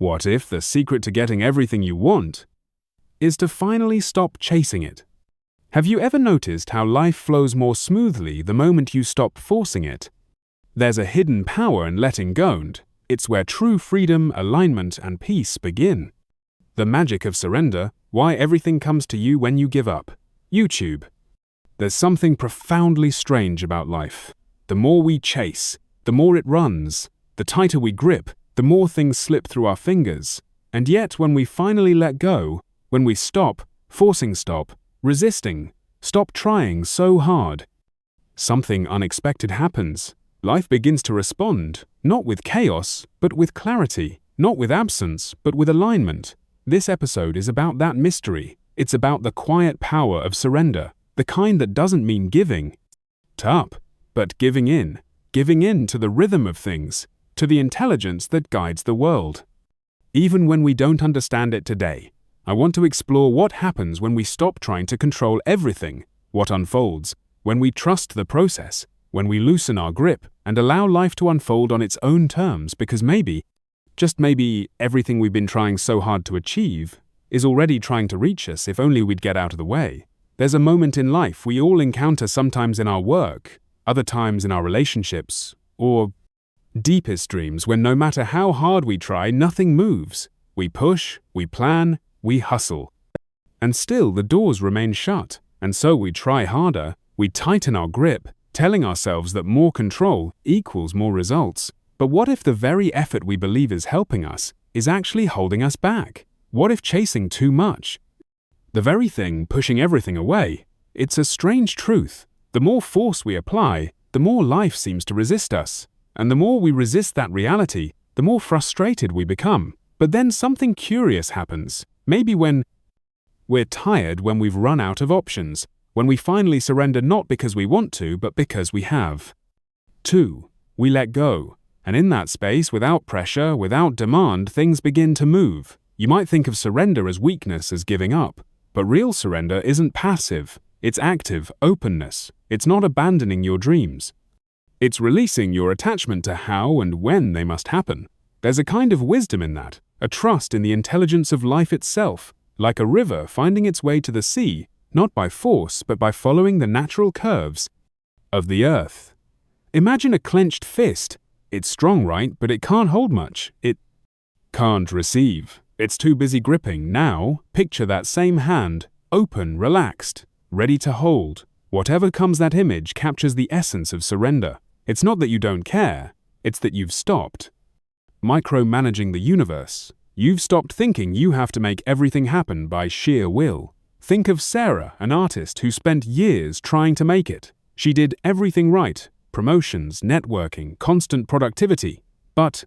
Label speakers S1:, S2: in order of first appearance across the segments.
S1: What if the secret to getting everything you want is to finally stop chasing it? Have you ever noticed how life flows more smoothly the moment you stop forcing it? There's a hidden power in letting go. It's where true freedom, alignment, and peace begin. The magic of surrender, why everything comes to you when you give up. YouTube. There's something profoundly strange about life. The more we chase, the more it runs. The tighter we grip, the more things slip through our fingers. And yet, when we finally let go, when we stop, resisting, stop trying so hard, something unexpected happens. Life begins to respond, not with chaos, but with clarity, not with absence, but with alignment. This episode is about that mystery. It's about the quiet power of surrender, the kind that doesn't mean giving up, but giving in to the rhythm of things, to the intelligence that guides the world. Even when we don't understand it today, I want to explore what happens when we stop trying to control everything, what unfolds when we trust the process, when we loosen our grip and allow life to unfold on its own terms, because maybe, just maybe, everything we've been trying so hard to achieve is already trying to reach us if only we'd get out of the way. There's a moment in life we all encounter, sometimes in our work, other times in our relationships, or deepest dreams, when no matter how hard we try, nothing moves. We push, we plan, we hustle, and still the doors remain shut. And so we try harder, we tighten our grip, telling ourselves that more control equals more results. But what if the very effort we believe is helping us is actually holding us back? What if chasing too much, the very thing pushing everything away? It's a strange truth. The more force we apply, the more life seems to resist us. And the more we resist that reality, the more frustrated we become. But then something curious happens. Maybe when we're tired, when we've run out of options, when we finally surrender not because we want to, but because we have to. We let go. And in that space, without pressure, without demand, things begin to move. You might think of surrender as weakness, as giving up. But real surrender isn't passive. It's active openness. It's not abandoning your dreams. It's releasing your attachment to how and when they must happen. There's a kind of wisdom in that, a trust in the intelligence of life itself, like a river finding its way to the sea, not by force, but by following the natural curves of the earth. Imagine a clenched fist. It's strong, right? But it can't hold much. It can't receive. It's too busy gripping. Now, picture that same hand, open, relaxed, ready to hold. Whatever comes, that image captures the essence of surrender. It's not that you don't care, it's that you've stopped micromanaging the universe. You've stopped thinking you have to make everything happen by sheer will. Think of Sarah, an artist who spent years trying to make it. She did everything right, promotions, networking, constant productivity. But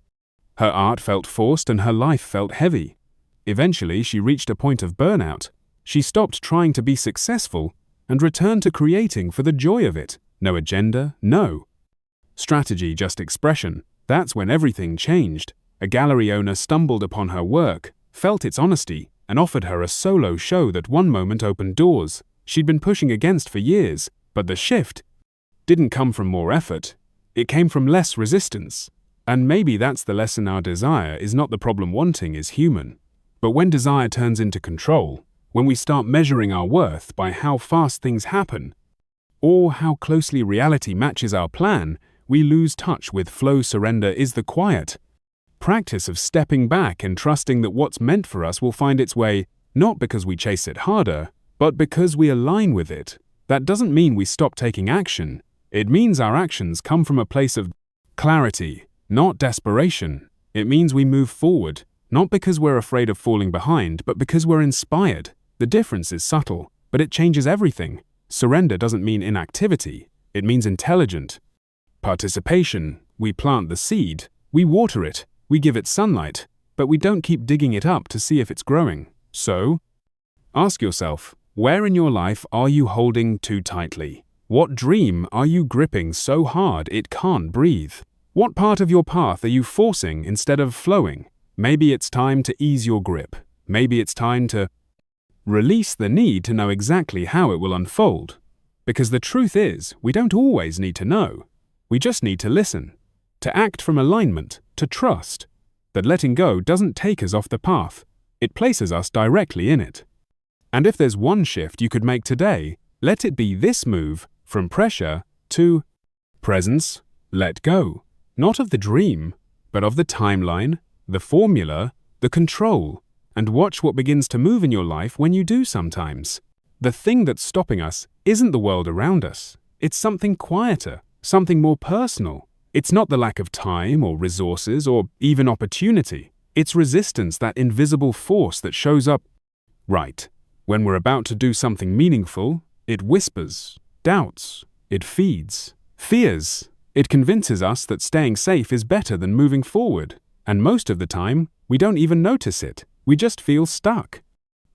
S1: her art felt forced and her life felt heavy. Eventually, she reached a point of burnout. She stopped trying to be successful and returned to creating for the joy of it. No agenda, no strategy, just expression. That's when everything changed. A gallery owner stumbled upon her work, felt its honesty, and offered her a solo show that one moment opened doors she'd been pushing against for years. But the shift didn't come from more effort. It came from less resistance. And maybe that's the lesson. Our desire is not the problem. Wanting is human. But when desire turns into control, when we start measuring our worth by how fast things happen, or how closely reality matches our plan, we lose touch with flow. Surrender is the quiet practice of stepping back and trusting that what's meant for us will find its way, not because we chase it harder, but because we align with it. That doesn't mean we stop taking action. It means our actions come from a place of clarity, not desperation. It means we move forward, not because we're afraid of falling behind, but because we're inspired. The difference is subtle, but it changes everything. Surrender doesn't mean inactivity. It means intelligent participation. We plant the seed, we water it, we give it sunlight, but we don't keep digging it up to see if it's growing. So, ask yourself, where in your life are you holding too tightly? What dream are you gripping so hard it can't breathe? What part of your path are you forcing instead of flowing? Maybe it's time to ease your grip. Maybe it's time to release the need to know exactly how it will unfold. Because the truth is, we don't always need to know. We just need to listen, to act from alignment, to trust. that letting go doesn't take us off the path, it places us directly in it. And if there's one shift you could make today, let it be this move from pressure to presence. Let go, not of the dream, but of the timeline, the formula, the control, and watch what begins to move in your life when you do sometimes. The thing that's stopping us isn't the world around us. It's something quieter, something more personal. It's not the lack of time or resources or even opportunity. It's resistance, that invisible force that shows up right when we're about to do something meaningful. It whispers, doubts, it feeds, fears. It convinces us that staying safe is better than moving forward. And most of the time, we don't even notice it. We just feel stuck,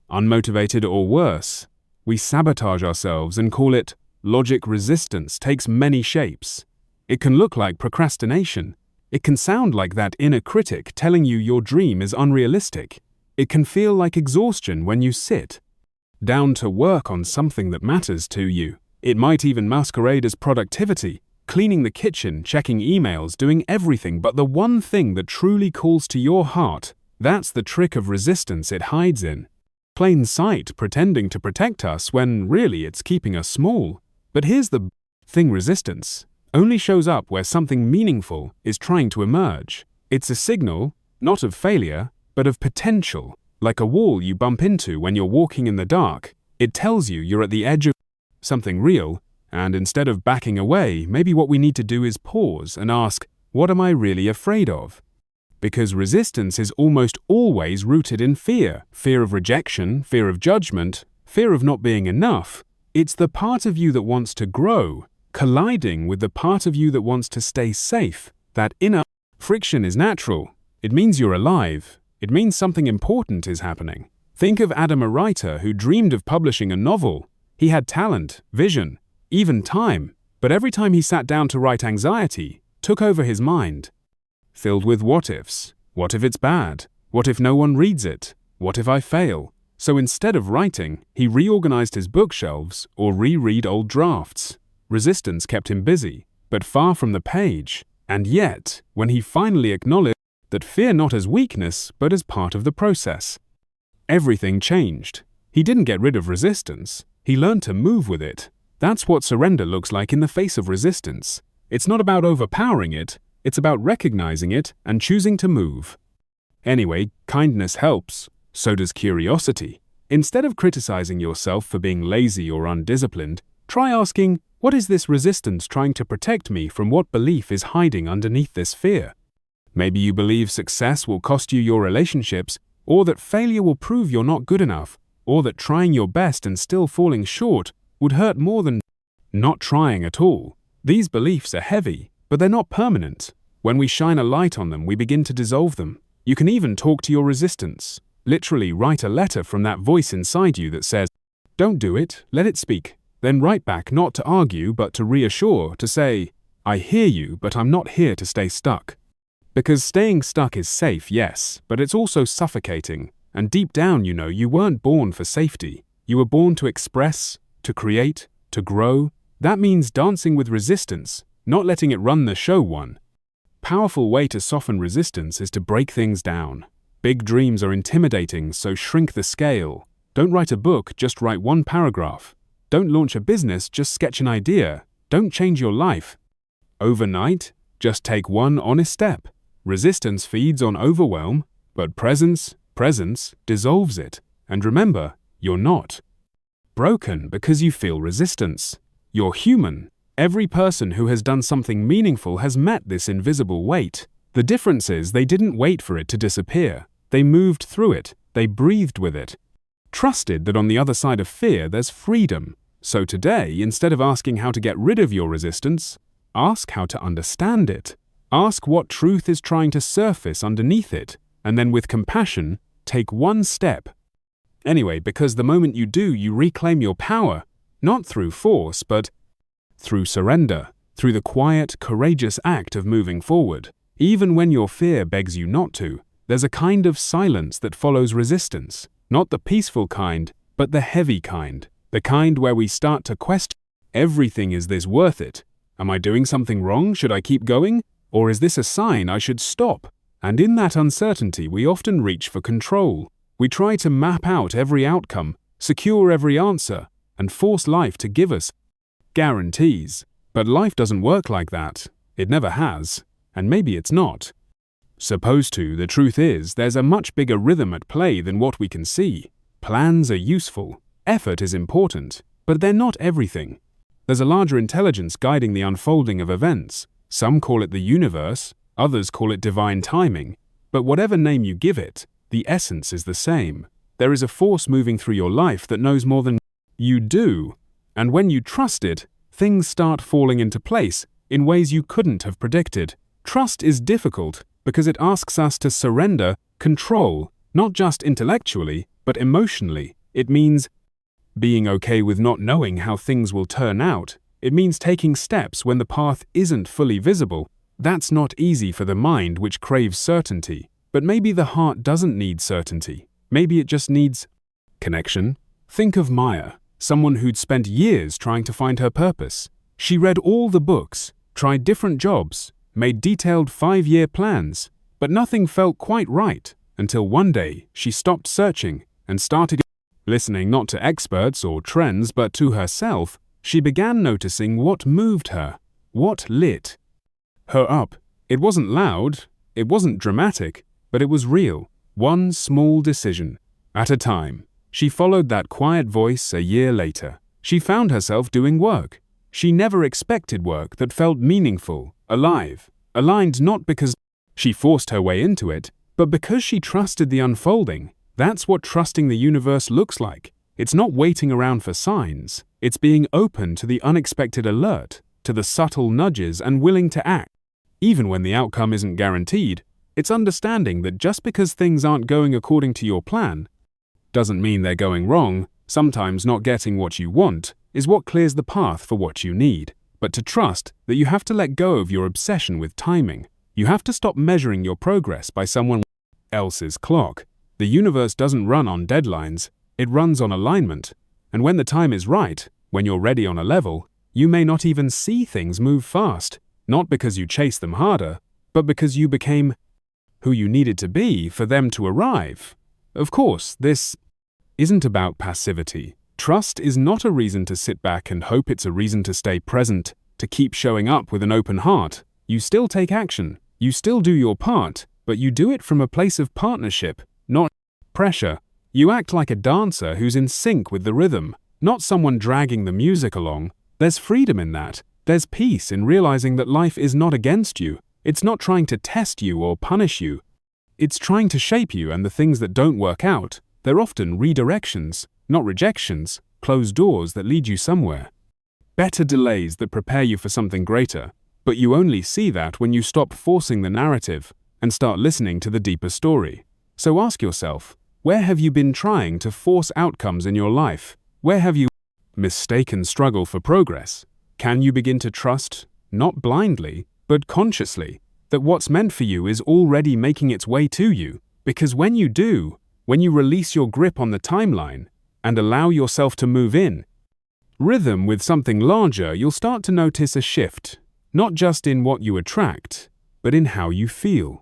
S1: unmotivated, or worse. We sabotage ourselves and call it logic. Resistance takes many shapes. It can look like procrastination. It can sound like that inner critic telling you your dream is unrealistic. It can feel like exhaustion when you sit down to work on something that matters to you. It might even masquerade as productivity, cleaning the kitchen, checking emails, doing everything but the one thing that truly calls to your heart. That's the trick of resistance. It hides in plain sight, pretending to protect us when really it's keeping us small. But here's the thing: resistance only shows up where something meaningful is trying to emerge. It's a signal, not of failure, but of potential. Like a wall you bump into when you're walking in the dark, it tells you you're at the edge of something real, and instead of backing away, maybe what we need to do is pause and ask, what am I really afraid of? Because resistance is almost always rooted in fear. Fear of rejection, fear of judgment, fear of not being enough. It's the part of you that wants to grow, colliding with the part of you that wants to stay safe. That inner friction is natural. It means you're alive. It means something important is happening. Think of Adam, a writer who dreamed of publishing a novel. He had talent, vision, even time, but every time he sat down to write, anxiety took over his mind, filled with what ifs. What if it's bad? What if no one reads it? What if I fail? So instead of writing, he reorganized his bookshelves or reread old drafts. Resistance kept him busy, but far from the page. And yet, when he finally acknowledged that fear not as weakness, but as part of the process, everything changed. He didn't get rid of resistance. He learned to move with it. That's what surrender looks like in the face of resistance. It's not about overpowering it. It's about recognizing it and choosing to move. Anyway, kindness helps. So does curiosity. Instead of criticizing yourself for being lazy or undisciplined, try asking, what is this resistance trying to protect me from? What belief is hiding underneath this fear? Maybe you believe success will cost you your relationships, or that failure will prove you're not good enough, or that trying your best and still falling short would hurt more than not trying at all. These beliefs are heavy, but they're not permanent. When we shine a light on them, we begin to dissolve them. You can even talk to your resistance. Literally write a letter from that voice inside you that says, don't do it, let it speak. Then write back, not to argue, but to reassure, to say, I hear you, but I'm not here to stay stuck. Because staying stuck is safe, yes, but it's also suffocating. And deep down, you know, you weren't born for safety. You were born to express, to create, to grow. That means dancing with resistance, not letting it run the show. One powerful way to soften resistance is to break things down. Big dreams are intimidating, so shrink the scale. Don't write a book, just write one paragraph. Don't launch a business, just sketch an idea. Don't change your life overnight, just take one honest step. Resistance feeds on overwhelm, but presence dissolves it. And remember, you're not broken because you feel resistance. You're human. Every person who has done something meaningful has met this invisible weight. The difference is they didn't wait for it to disappear. They moved through it. They breathed with it. Trusted that on the other side of fear there's freedom. So today, instead of asking how to get rid of your resistance, ask how to understand it. Ask what truth is trying to surface underneath it, and then with compassion, take one step. Anyway, because the moment you do, you reclaim your power, not through force, but through surrender, through the quiet, courageous act of moving forward. Even when your fear begs you not to, there's a kind of silence that follows resistance. Not the peaceful kind, but the heavy kind. The kind where we start to question everything. Is this worth it? Am I doing something wrong? Should I keep going? Or is this a sign I should stop? And in that uncertainty, we often reach for control. We try to map out every outcome, secure every answer, and force life to give us guarantees. But life doesn't work like that. It never has, and maybe it's not supposed to. The truth is, there's a much bigger rhythm at play than what we can see. Plans are useful, effort is important, but they're not everything. There's a larger intelligence guiding the unfolding of events. Some call it the universe, others call it divine timing, but whatever name you give it, the essence is the same. There is a force moving through your life that knows more than you do, and when you trust it, things start falling into place in ways you couldn't have predicted. Trust is difficult because it asks us to surrender control, not just intellectually, but emotionally. It means being okay with not knowing how things will turn out. It means taking steps when the path isn't fully visible. That's not easy for the mind, which craves certainty. But maybe the heart doesn't need certainty. Maybe it just needs connection. Think of Maya, someone who'd spent years trying to find her purpose. She read all the books, tried different jobs, made detailed 5-year plans, but nothing felt quite right until one day she stopped searching and started listening not to experts or trends but to herself. She began noticing what moved her, what lit her up. It wasn't loud, it wasn't dramatic, but it was real. One small decision at a time. She followed that quiet voice. A year later, she found herself doing work she never expected, work that felt meaningful, alive, aligned, not because she forced her way into it, but because she trusted the unfolding. That's what trusting the universe looks like. It's not waiting around for signs. It's being open to the unexpected, alert to the subtle nudges, and willing to act. Even when the outcome isn't guaranteed, it's understanding that just because things aren't going according to your plan doesn't mean they're going wrong. Sometimes not getting what you want is what clears the path for what you need. But to trust that you have to let go of your obsession with timing. You have to stop measuring your progress by someone else's clock. The universe doesn't run on deadlines, it runs on alignment. And when the time is right, when you're ready on a level, you may not even see things move fast, not because you chased them harder, but because you became who you needed to be for them to arrive. Of course, this isn't about passivity. Trust is not a reason to sit back and hope. It's a reason to stay present, to keep showing up with an open heart. You still take action, you still do your part, but you do it from a place of partnership, not pressure. You act like a dancer who's in sync with the rhythm, not someone dragging the music along. There's freedom in that. There's peace in realizing that life is not against you. It's not trying to test you or punish you. It's trying to shape you, and the things that don't work out, they're often redirections, not rejections, closed doors that lead you somewhere. Better delays that prepare you for something greater. But you only see that when you stop forcing the narrative and start listening to the deeper story. So ask yourself, where have you been trying to force outcomes in your life? Where have you mistaken struggle for progress? Can you begin to trust, not blindly, but consciously, that what's meant for you is already making its way to you? Because when you do, when you release your grip on the timeline and allow yourself to move in rhythm with something larger, you'll start to notice a shift, not just in what you attract, but in how you feel.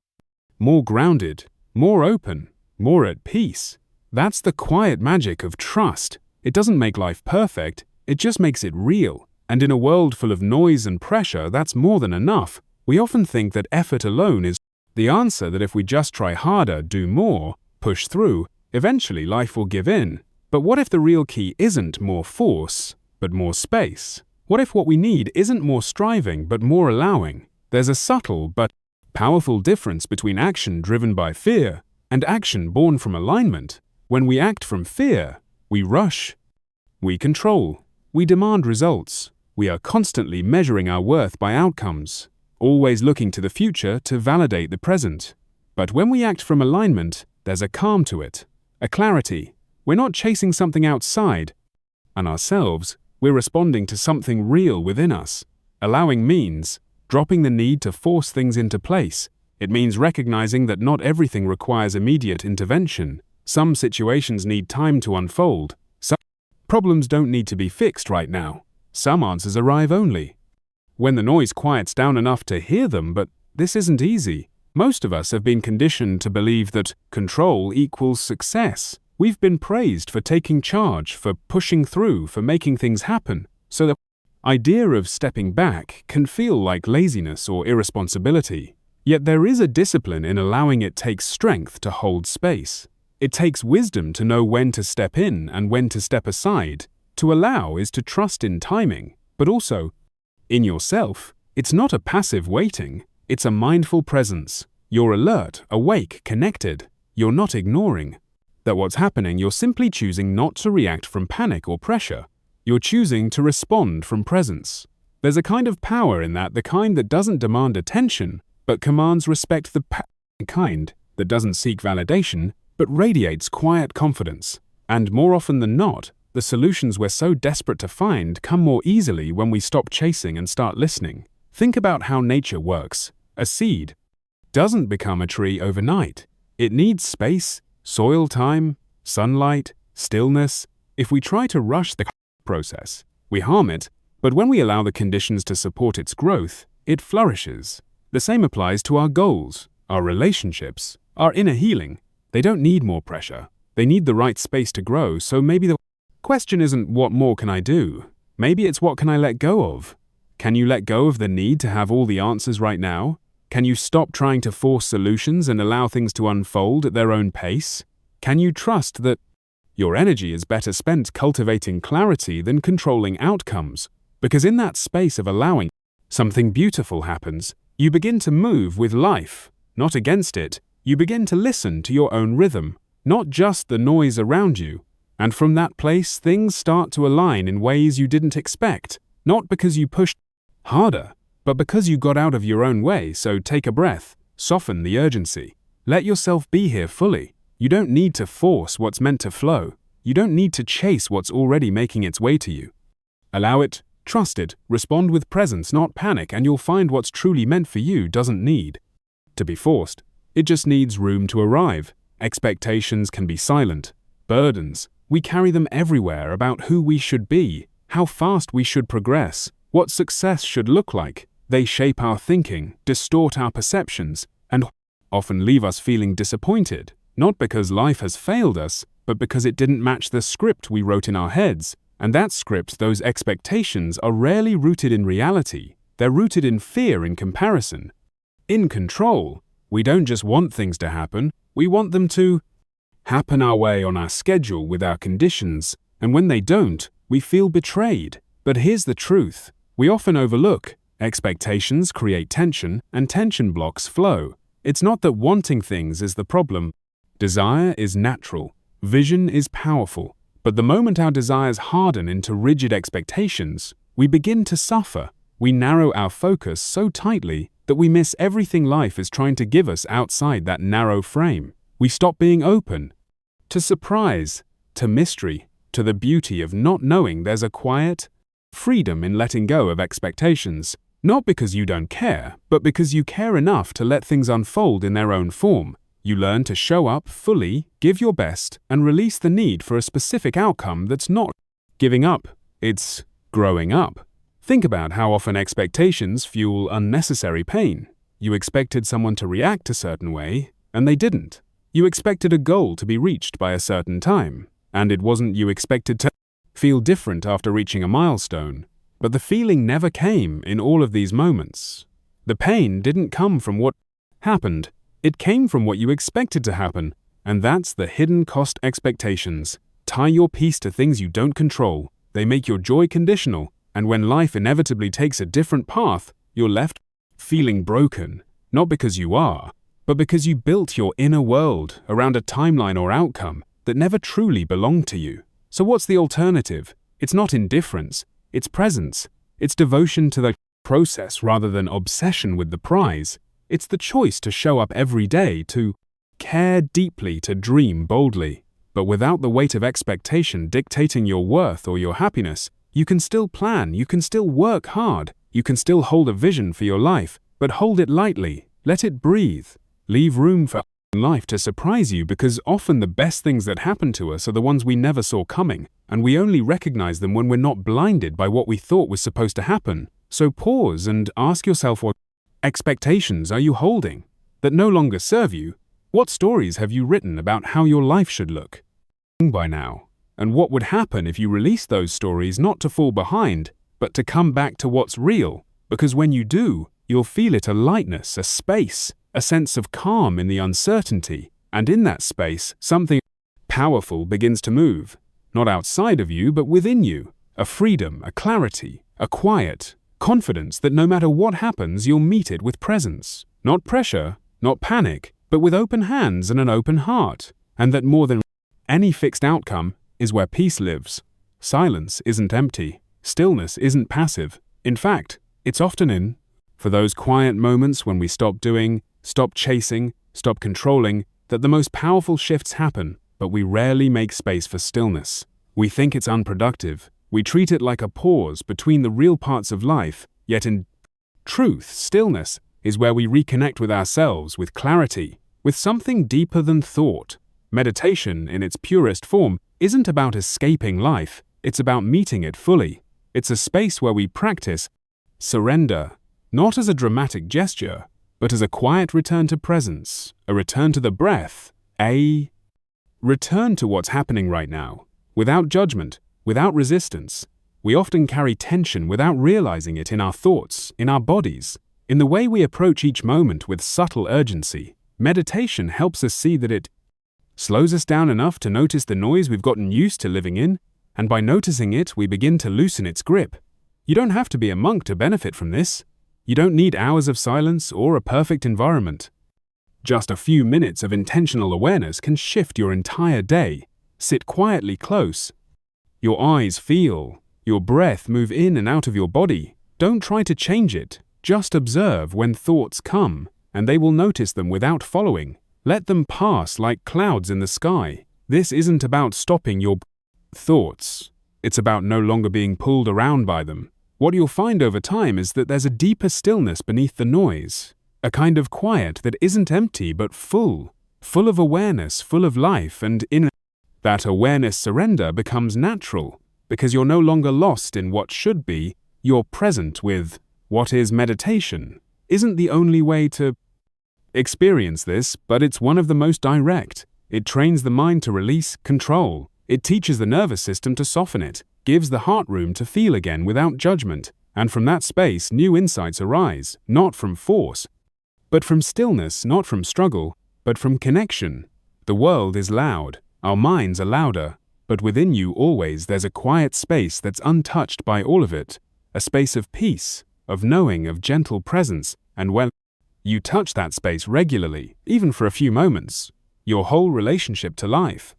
S1: More grounded, more open, more at peace. That's the quiet magic of trust. It doesn't make life perfect, it just makes it real. And in a world full of noise and pressure, that's more than enough. We often think that effort alone is the answer, that if we just try harder, do more, push through, eventually life will give in. But what if the real key isn't more force, but more space? What if what we need isn't more striving, but more allowing? There's a subtle but powerful difference between action driven by fear and action born from alignment. When we act from fear, we rush, we control, we demand results. We are constantly measuring our worth by outcomes, always looking to the future to validate the present. But when we act from alignment, there's a calm to it, a clarity. We're not chasing something outside and ourselves, we're responding to something real within us. Allowing means dropping the need to force things into place. It means recognizing that not everything requires immediate intervention. Some situations need time to unfold. Some problems don't need to be fixed right now. Some answers arrive only when the noise quiets down enough to hear them. But this isn't easy. Most of us have been conditioned to believe that control equals success. We've been praised for taking charge, for pushing through, for making things happen. So the idea of stepping back can feel like laziness or irresponsibility. Yet there is a discipline in allowing it takes strength to hold space. It takes wisdom to know when to step in and when to step aside. To allow is to trust in timing, but also in yourself. It's not a passive waiting, it's a mindful presence. You're alert, awake, connected. You're not ignoring that what's happening. You're simply choosing not to react from panic or pressure. You're choosing to respond from presence. There's a kind of power in that, the kind that doesn't demand attention, but commands respect, the kind that doesn't seek validation, but radiates quiet confidence. And more often than not, the solutions we're so desperate to find come more easily when we stop chasing and start listening. Think about how nature works. A seed doesn't become a tree overnight. It needs space, soil time, sunlight, stillness. If we try to rush the process, we harm it, but when we allow the conditions to support its growth, it flourishes. The same applies to our goals, our relationships, our inner healing. They don't need more pressure. They need the right space to grow. So maybe the question isn't what more can I do? Maybe it's what can I let go of? Can you let go of the need to have all the answers right now? Can you stop trying to force solutions and allow things to unfold at their own pace? Can you trust that your energy is better spent cultivating clarity than controlling outcomes? Because in that space of allowing, something beautiful happens. You begin to move with life, not against it. You begin to listen to your own rhythm, not just the noise around you. And from that place, things start to align in ways you didn't expect, not because you pushed harder, but because you got out of your own way. So take a breath, soften the urgency. Let yourself be here fully. You don't need to force what's meant to flow. You don't need to chase what's already making its way to you. Allow it, trust it, respond with presence, not panic, and you'll find what's truly meant for you doesn't need to be forced. It just needs room to arrive. Expectations can be silent. Burdens, we carry them everywhere about who we should be, how fast we should progress, what success should look like. They shape our thinking, distort our perceptions, and often leave us feeling disappointed, not because life has failed us, but because it didn't match the script we wrote in our heads. And that script, those expectations, are rarely rooted in reality. They're rooted in fear, in comparison, in control. We don't just want things to happen, we want them to happen our way on our schedule with our conditions, and when they don't, we feel betrayed. But here's the truth. We often overlook. Expectations create tension, and tension blocks flow. It's not that wanting things is the problem. Desire is natural. Vision is powerful. But the moment our desires harden into rigid expectations, we begin to suffer. We narrow our focus so tightly that we miss everything life is trying to give us outside that narrow frame. We stop being open to surprise, to mystery, to the beauty of not knowing. There's a quiet freedom in letting go of expectations, not because you don't care, but because you care enough to let things unfold in their own form. You learn to show up fully, give your best, and release the need for a specific outcome that's not giving up, it's growing up. Think about how often expectations fuel unnecessary pain. You expected someone to react a certain way, and they didn't. You expected a goal to be reached by a certain time, and it wasn't. You expected to feel different after reaching a milestone, but the feeling never came in all of these moments. The pain didn't come from what happened. It came from what you expected to happen, and that's the hidden cost. Expectations tie your peace to things you don't control. They make your joy conditional, and when life inevitably takes a different path, you're left feeling broken, not because you are, but because you built your inner world around a timeline or outcome that never truly belonged to you. So what's the alternative? It's not indifference, it's presence. It's devotion to the process rather than obsession with the prize. It's the choice to show up every day, to care deeply, to dream boldly. But without the weight of expectation dictating your worth or your happiness, you can still plan, you can still work hard, you can still hold a vision for your life, but hold it lightly, let it breathe. Leave room for life to surprise you, because often the best things that happen to us are the ones we never saw coming, and we only recognize them when we're not blinded by what we thought was supposed to happen. So pause and ask yourself, what expectations are you holding? that no longer serve you? What stories have you written about how your life should look by now? And what would happen if you released those stories not to fall behind, but to come back to what's real? Because when you do, you'll feel it, a lightness, a space, a sense of calm in the uncertainty. And in that space, something powerful begins to move, not outside of you, but within you. A freedom, a clarity, a quiet, confidence that no matter what happens, you'll meet it with presence. Not pressure, not panic, but with open hands and an open heart. And that more than any fixed outcome is where peace lives. Silence isn't empty. Stillness isn't passive. In fact, it's often in for those quiet moments when we stop doing, stop chasing, stop controlling, that the most powerful shifts happen, but we rarely make space for stillness. We think it's unproductive. We treat it like a pause between the real parts of life, yet in truth, stillness is where we reconnect with ourselves, with clarity, with something deeper than thought. Meditation, in its purest form, isn't about escaping life, it's about meeting it fully. It's a space where we practice surrender, not as a dramatic gesture, but as a quiet return to presence, a return to the breath, a return to what's happening right now, without judgment, without resistance. We often carry tension without realizing it in our thoughts, in our bodies, in the way we approach each moment with subtle urgency. Meditation helps us see that it slows us down enough to notice the noise we've gotten used to living in, and by noticing it, we begin to loosen its grip. You don't have to be a monk to benefit from this. You don't need hours of silence or a perfect environment. Just a few minutes of intentional awareness can shift your entire day. Sit quietly close. Your eyes feel, your breath move in and out of your body. Don't try to change it. Just observe when thoughts come, and they will notice them without following. Let them pass like clouds in the sky. This isn't about stopping your thoughts. It's about no longer being pulled around by them. What you'll find over time is that there's a deeper stillness beneath the noise, a kind of quiet that isn't empty but full of awareness, full of life, and in that awareness, surrender becomes natural, because you're no longer lost in what should be, you're present with what is. Meditation isn't the only way to experience this, but it's one of the most direct. It trains the mind to release control. It teaches the nervous system to soften it, gives the heart room to feel again without judgment, and from that space new insights arise, not from force, but from stillness, not from struggle, but from connection. The world is loud, our minds are louder, but within you always there's a quiet space that's untouched by all of it, a space of peace, of knowing, of gentle presence, and when you touch that space regularly, even for a few moments, your whole relationship to life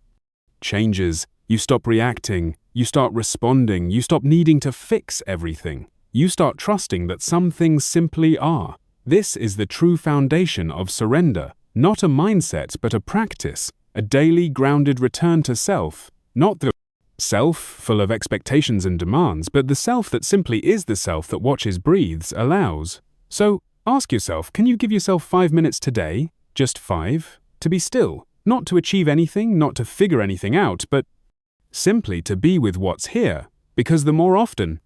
S1: changes. You stop reacting, you start responding, you stop needing to fix everything. You start trusting that some things simply are. This is the true foundation of surrender, not a mindset but a practice, a daily grounded return to self, not the self full of expectations and demands, but the self that simply is the self that watches, breathes, allows. So, ask yourself, can you give yourself 5 minutes today, just 5, to be still, not to achieve anything, not to figure anything out, but simply to be with what's here, because the more often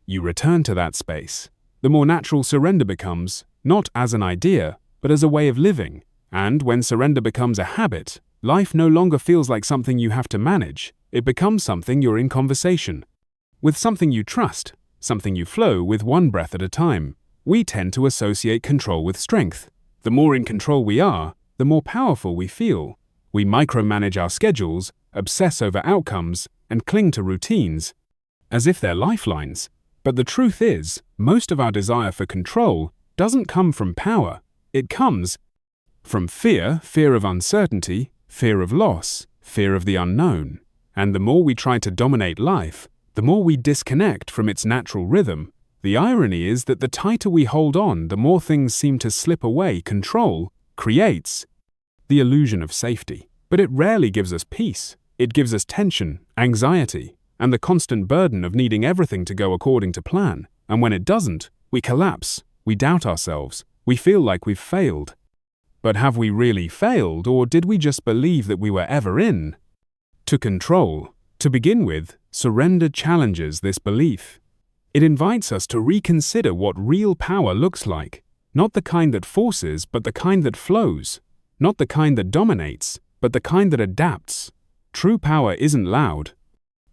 S1: you return to that space, the more natural surrender becomes, not as an idea, but as a way of living. And when surrender becomes a habit, life no longer feels like something you have to manage. It becomes something you're in conversation with, something you trust, something you flow with one breath at a time. We tend to associate control with strength. The more in control we are, the more powerful we feel. We micromanage our schedules, obsess over outcomes, and cling to routines as if they're lifelines. But the truth is, most of our desire for control doesn't come from power. It comes from fear, fear of uncertainty, fear of loss, fear of the unknown. And the more we try to dominate life, the more we disconnect from its natural rhythm. The irony is that the tighter we hold on, the more things seem to slip away. Control creates the illusion of safety, but it rarely gives us peace. It gives us tension, anxiety, and the constant burden of needing everything to go according to plan. And when it doesn't, we collapse, we doubt ourselves, we feel like we've failed. But have we really failed, or did we just believe that we were ever in to control? To begin with, surrender challenges this belief. It invites us to reconsider what real power looks like, Not the kind that forces, but the kind that flows. Not the kind that dominates, but the kind that adapts. True power isn't loud.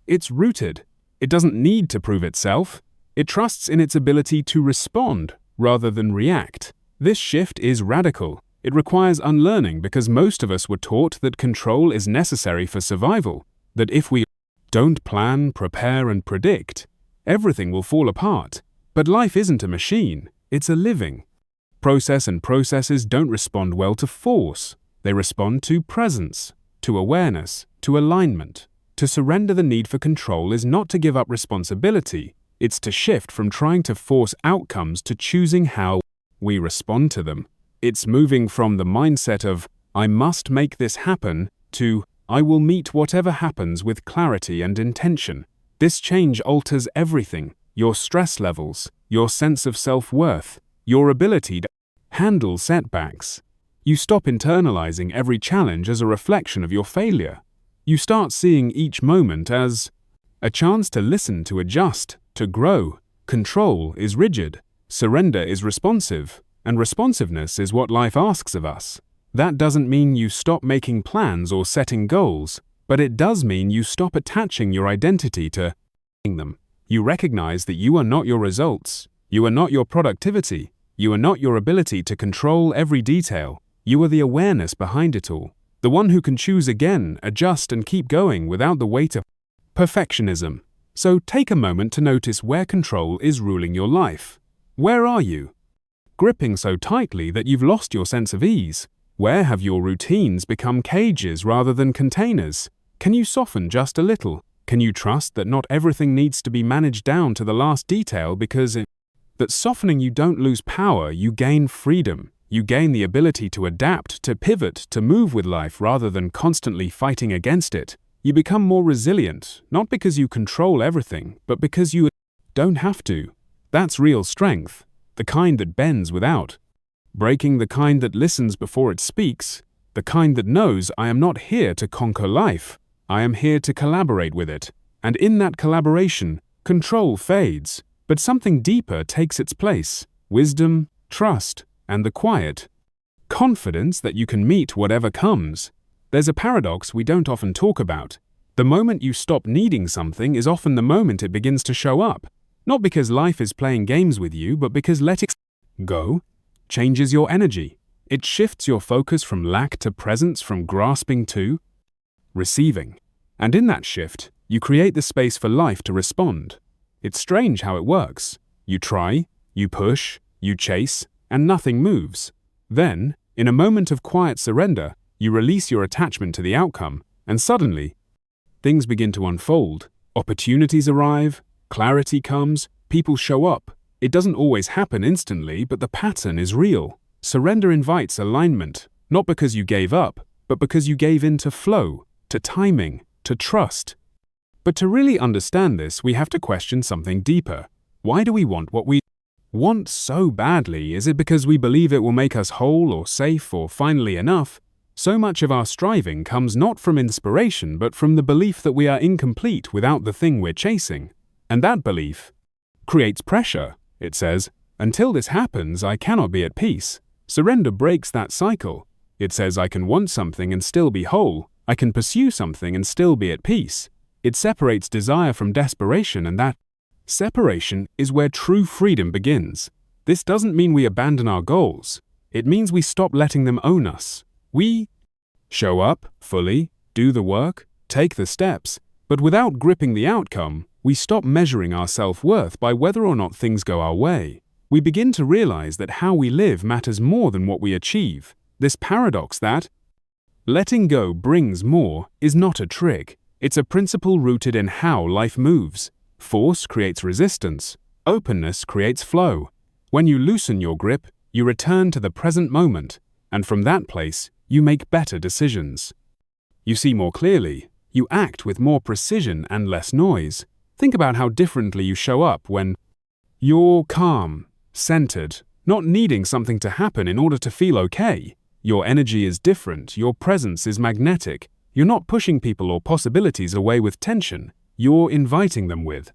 S1: It's rooted. It doesn't need to prove itself. It trusts in its ability to respond rather than react. This shift is radical. It requires unlearning because most of us were taught that control is necessary for survival, that if we don't plan, prepare, and predict, everything will fall apart. But life isn't a machine, it's a living process, and processes don't respond well to force. They respond to presence, to awareness, to alignment. To surrender the need for control is not to give up responsibility, it's to shift from trying to force outcomes to choosing how we respond to them. It's moving from the mindset of, I must make this happen, to, I will meet whatever happens with clarity and intention. This change alters everything: your stress levels, your sense of self-worth, your ability to handle setbacks. You stop internalizing every challenge as a reflection of your failure. You start seeing each moment as a chance to listen, to adjust, to grow. Control is rigid, surrender is responsive, and responsiveness is what life asks of us. That doesn't mean you stop making plans or setting goals, but it does mean you stop attaching your identity to them. You recognize that you are not your results, you are not your productivity, you are not your ability to control every detail. You are the awareness behind it all, the one who can choose again, adjust, and keep going without the weight of perfectionism. So take a moment to notice where control is ruling your life. Where are you gripping so tightly that you've lost your sense of ease? Where have your routines become cages rather than containers? Can you soften just a little? Can you trust that not everything needs to be managed down to the last detail, because that softening you don't lose power, you gain freedom. You gain the ability to adapt, to pivot, to move with life rather than constantly fighting against it. You become more resilient, not because you control everything, but because you don't have to. That's real strength, the kind that bends without breaking, the kind that listens before it speaks, the kind that knows, I am not here to conquer life, I am here to collaborate with it. And in that collaboration, control fades, but something deeper takes its place: wisdom, trust, and the quiet confidence that you can meet whatever comes. There's a paradox we don't often talk about. The moment you stop needing something is often the moment it begins to show up. Not because life is playing games with you, but because letting go changes your energy. It shifts your focus from lack to presence, from grasping to receiving. And in that shift, you create the space for life to respond. It's strange how it works. You try, you push, you chase, and nothing moves. Then, in a moment of quiet surrender, you release your attachment to the outcome, and suddenly, things begin to unfold. Opportunities arrive, clarity comes, people show up. It doesn't always happen instantly, but the pattern is real. Surrender invites alignment, not because you gave up, but because you gave in to flow, to timing, to trust. But to really understand this, we have to question something deeper. Why do we want what we want so badly? Is it because we believe it will make us whole or safe or finally enough? So much of our striving comes not from inspiration but from the belief that we are incomplete without the thing we're chasing. And that belief creates pressure. It says, until this happens, I cannot be at peace. Surrender breaks that cycle. It says I can want something and still be whole. I can pursue something and still be at peace. It separates desire from desperation, and that separation is where true freedom begins. This doesn't mean we abandon our goals. It means we stop letting them own us. We show up fully, do the work, take the steps, but without gripping the outcome, we stop measuring our self-worth by whether or not things go our way. We begin to realize that how we live matters more than what we achieve. This paradox that letting go brings more is not a trick. It's a principle rooted in how life moves. Force creates resistance. Openness creates flow. When you loosen your grip, you return to the present moment, and from that place, you make better decisions. You see more clearly. You act with more precision and less noise. Think about how differently you show up when you're calm, centered, not needing something to happen in order to feel okay. Your energy is different. Your presence is magnetic. You're not pushing people or possibilities away with tension. You're inviting them with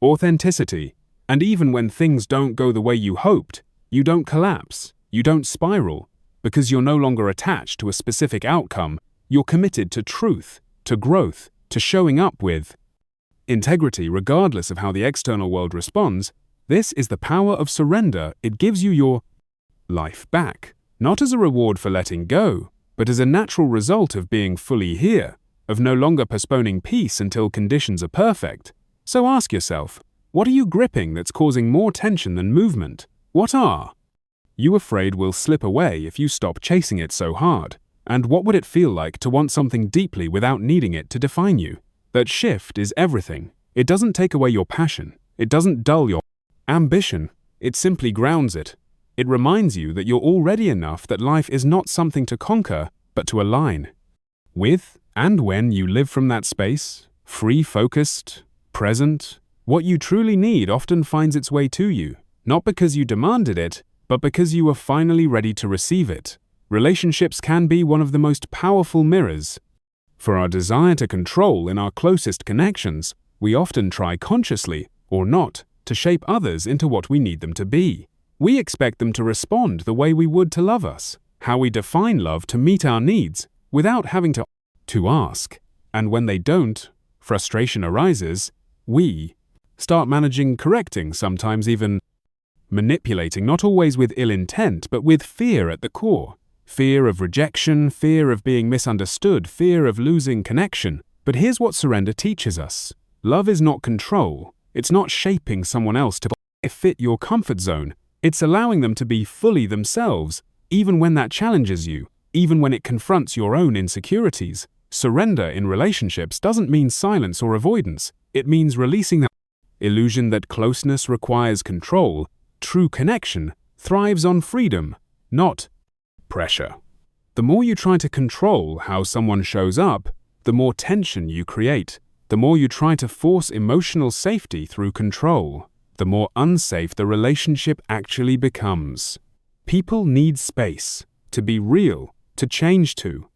S1: authenticity. And even when things don't go the way you hoped, You don't collapse. You don't spiral. Because you're no longer attached to a specific outcome. You're committed to truth, to growth, to showing up with integrity regardless of how the external world responds. This is the power of surrender. It gives you your life back, not as a reward for letting go, but as a natural result of being fully here, of no longer postponing peace until conditions are perfect. So ask yourself, what are you gripping that's causing more tension than movement? What are you afraid will slip away if you stop chasing it so hard? And what would it feel like to want something deeply without needing it to define you? That shift is everything. It doesn't take away your passion. It doesn't dull your ambition. It simply grounds it. It reminds you that you're already enough, that life is not something to conquer, but to align with. And when you live from that space, free, focused, present, what you truly need often finds its way to you, not because you demanded it, but because you are finally ready to receive it. Relationships can be one of the most powerful mirrors for our desire to control in our closest connections. We often try, consciously or not, to shape others into what we need them to be. We expect them to respond the way we would to love us, how we define love to meet our needs, without having to ask. And when they don't, frustration arises. We start managing, correcting, sometimes even manipulating, not always with ill intent, but with fear at the core. Fear of rejection, fear of being misunderstood, fear of losing connection. But here's what surrender teaches us. Love is not control. It's not shaping someone else to fit your comfort zone. It's allowing them to be fully themselves, even when that challenges you, even when it confronts your own insecurities. Surrender in relationships doesn't mean silence or avoidance. It means releasing the illusion that closeness requires control. True connection thrives on freedom, not pressure. The more you try to control how someone shows up, the more tension you create. The more you try to force emotional safety through control, the more unsafe the relationship actually becomes. People need space to be real, to change, to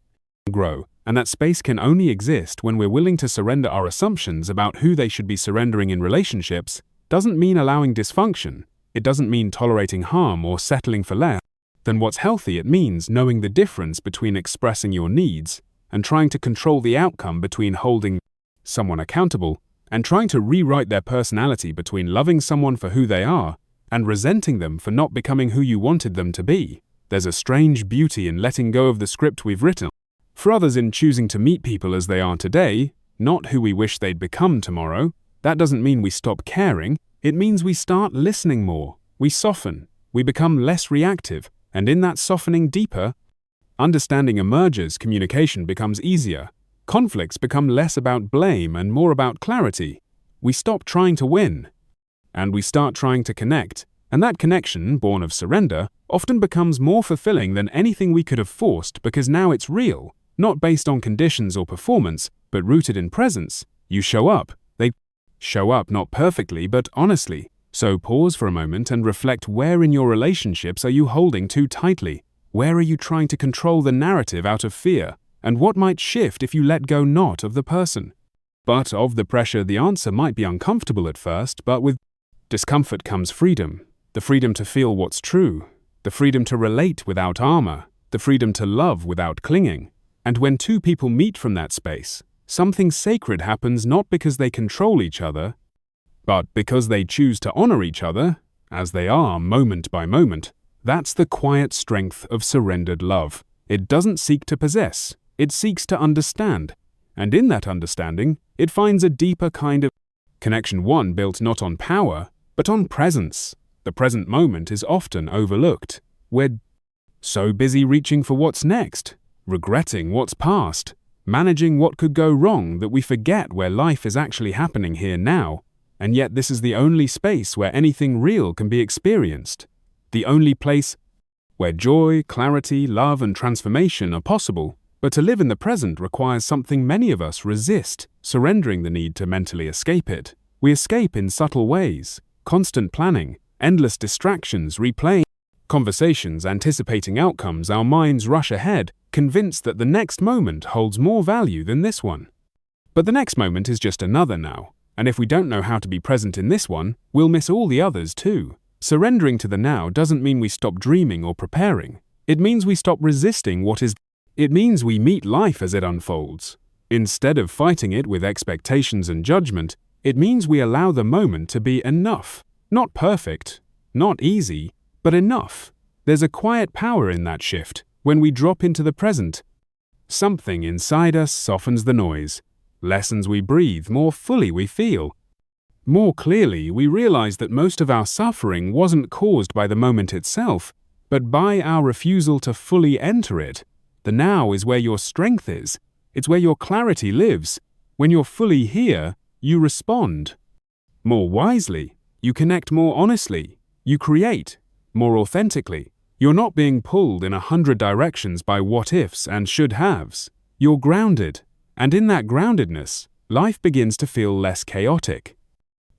S1: grow, and that space can only exist when we're willing to surrender our assumptions about who they should be. Surrendering in relationships doesn't mean allowing dysfunction. It doesn't mean tolerating harm or settling for less than what's healthy. It means knowing the difference between expressing your needs and trying to control the outcome, between holding someone accountable and trying to rewrite their personality, between loving someone for who they are and resenting them for not becoming who you wanted them to be. There's a strange beauty in letting go of the script we've written for others, in choosing to meet people as they are today, not who we wish they'd become tomorrow. That doesn't mean we stop caring. It means we start listening more. We soften. We become less reactive. And in that softening, deeper understanding emerges. Communication becomes easier. Conflicts become less about blame and more about clarity. We stop trying to win, and we start trying to connect. And that connection, born of surrender, often becomes more fulfilling than anything we could have forced, because now it's real, not based on conditions or performance, but rooted in presence. You show up. They show up, not perfectly, but honestly. So pause for a moment and reflect. Where in your relationships are you holding too tightly? Where are you trying to control the narrative out of fear? And what might shift if you let go, not of the person, but of the pressure? The answer might be uncomfortable at first, but with discomfort comes freedom. The freedom to feel what's true. The freedom to relate without armor. The freedom to love without clinging. And when two people meet from that space, something sacred happens, not because they control each other, but because they choose to honor each other as they are, moment by moment. That's the quiet strength of surrendered love. It doesn't seek to possess. It seeks to understand, and in that understanding, it finds a deeper kind of connection, one built not on power, but on presence. The present moment is often overlooked. We're so busy reaching for what's next, regretting what's past, managing what could go wrong, that we forget where life is actually happening here now. And yet this is the only space where anything real can be experienced. The only place where joy, clarity, love, and transformation are possible. But to live in the present requires something many of us resist, surrendering the need to mentally escape it. We escape in subtle ways: constant planning, endless distractions, replaying conversations, anticipating outcomes. Our minds rush ahead, convinced that the next moment holds more value than this one. But the next moment is just another now, and if we don't know how to be present in this one, we'll miss all the others too. Surrendering to the now doesn't mean we stop dreaming or preparing. It means we stop resisting what is. It means we meet life as it unfolds. Instead of fighting it with expectations and judgment, it means we allow the moment to be enough. Not perfect, not easy, but enough. There's a quiet power in that shift when we drop into the present. Something inside us softens the noise. Lessens we breathe, more fully we feel. More clearly, we realize that most of our suffering wasn't caused by the moment itself, but by our refusal to fully enter it. The now is where your strength is. It's where your clarity lives. When you're fully here, you respond more wisely. You connect more honestly. You create more authentically. You're not being pulled in 100 directions by what-ifs and should-haves. You're grounded. And in that groundedness, life begins to feel less chaotic.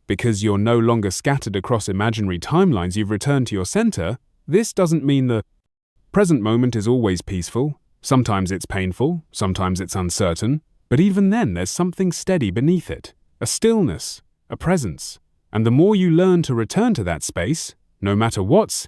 S1: Because you're no longer scattered across imaginary timelines, you've returned to your center. This doesn't mean the present moment is always peaceful. Sometimes it's painful, sometimes it's uncertain, but even then there's something steady beneath it, a stillness, a presence. And the more you learn to return to that space, no matter what's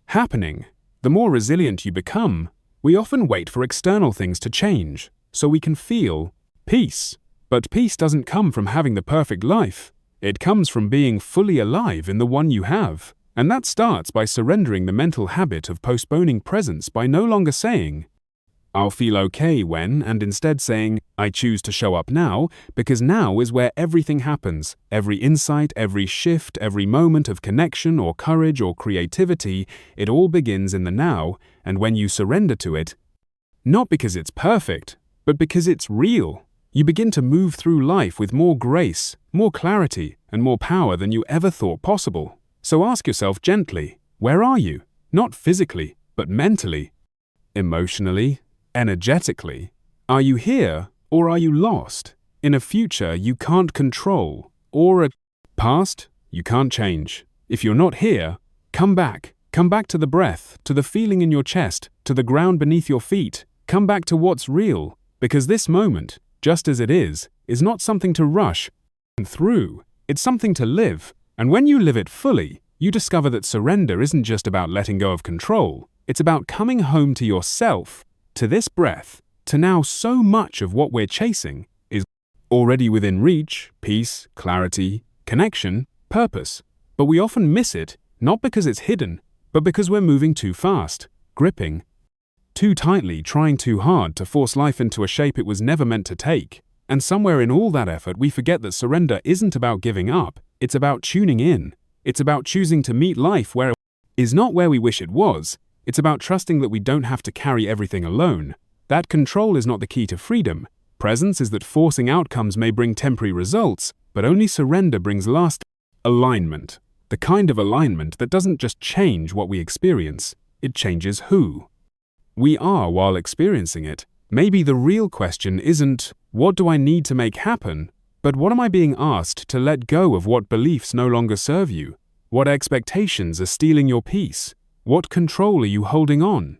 S1: happening, the more resilient you become. We often wait for external things to change, so we can feel peace. But peace doesn't come from having the perfect life. It comes from being fully alive in the one you have. And that starts by surrendering the mental habit of postponing presence by no longer saying, I'll feel okay when, and instead saying, I choose to show up now, because now is where everything happens. Every insight, every shift, every moment of connection or courage or creativity, it all begins in the now, and when you surrender to it, not because it's perfect, but because it's real, you begin to move through life with more grace, more clarity, and more power than you ever thought possible. So ask yourself gently, where are you? Not physically, but mentally, emotionally, energetically. Are you here, or are you lost? In a future you can't control, or a past you can't change. If you're not here, come back. Come back to the breath, to the feeling in your chest, to the ground beneath your feet. Come back to what's real, because this moment, just as it is not something to rush through. It's something to live. And when you live it fully, you discover that surrender isn't just about letting go of control. It's about coming home to yourself, to this breath, to now so much of what we're chasing is already within reach: peace, clarity, connection, purpose. But we often miss it, not because it's hidden, but because we're moving too fast, gripping too tightly, trying too hard to force life into a shape it was never meant to take. And somewhere in all that effort, we forget that surrender isn't about giving up. It's about tuning in. It's about choosing to meet life where it is, not where we wish it was. It's about trusting that we don't have to carry everything alone. That control is not the key to freedom. Presence is that forcing outcomes may bring temporary results, but only surrender brings lasting alignment. The kind of alignment that doesn't just change what we experience, it changes who we are while experiencing it. Maybe the real question isn't, what do I need to make happen? But what am I being asked to let go of? What beliefs no longer serve you? What expectations are stealing your peace? What control are you holding on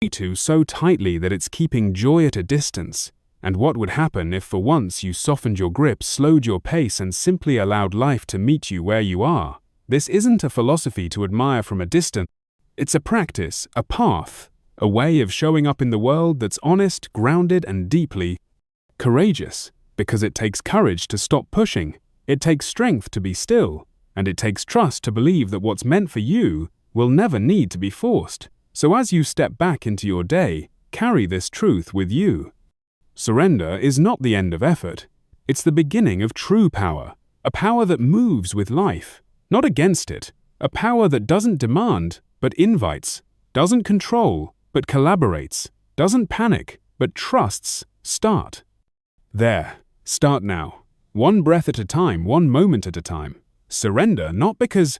S1: to so tightly that it's keeping joy at a distance? And what would happen if for once you softened your grip, slowed your pace, and simply allowed life to meet you where you are? This isn't a philosophy to admire from a distance. It's a practice, a path, a way of showing up in the world that's honest, grounded, and deeply courageous. Because it takes courage to stop pushing, it takes strength to be still, and it takes trust to believe that what's meant for you will never need to be forced. So as you step back into your day, carry this truth with you. Surrender is not the end of effort. It's the beginning of true power, a power that moves with life, not against it, a power that doesn't demand, but invites, doesn't control, but collaborates, doesn't panic, but trusts. Start there. Start now. One breath at a time, one moment at a time. Surrender not because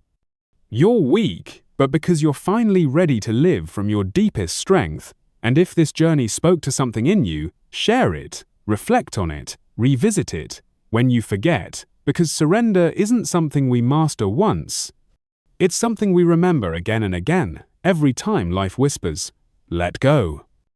S1: you're weak, but because you're finally ready to live from your deepest strength. And if this journey spoke to something in you, share it, reflect on it, revisit it when you forget, because surrender isn't something we master once. It's something we remember again and again, every time life whispers, let go.